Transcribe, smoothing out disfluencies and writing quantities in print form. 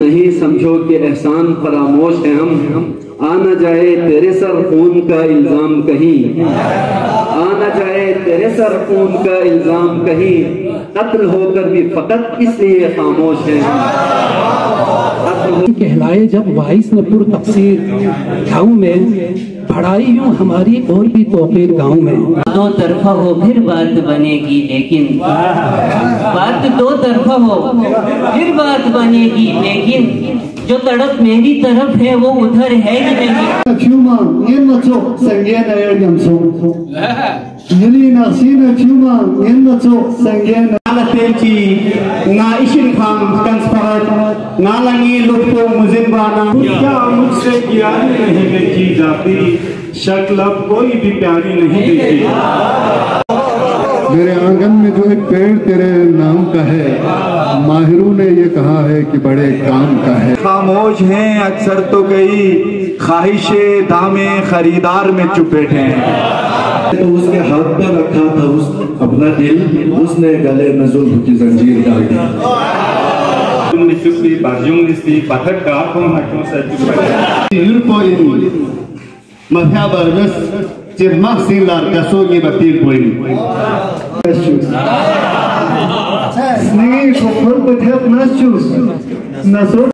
नहीं समझो कि एहसान फरामोश है हम। आना जाए तेरे सर खून का इल्जाम कहीं, आना जाए तेरे सर खून का इल्जाम कहीं, कत्ल होकर भी फकत इसलिए खामोश है। कहलाए जब वाइस ने पुर तफसीर गाँव में पढ़ाई यूं हमारी और भी तौकीर गाँव में। दो तरफा हो फिर बात बनेगी, लेकिन बात दो तरफा हो फिर बात बनेगी, लेकिन जो तड़प मेरी तरफ है वो उधर है कि नहीं। मुझसे यारी नहीं देखी जाती, शक्ल अब कोई भी प्यारी नहीं देखी। मेरे आंगन में जो एक पेड़ तेरे नाम का है, माहिरों ने ये कहा है कि बड़े काम का है। खामोश हैं अक्सर तो कई ख्वाहिशे दामे खरीदार में चुपेटे हैं। तो उसके हाथ पर रखा था अपना दिल, उसने गले में जुल्फ की जंजीर डाल दी।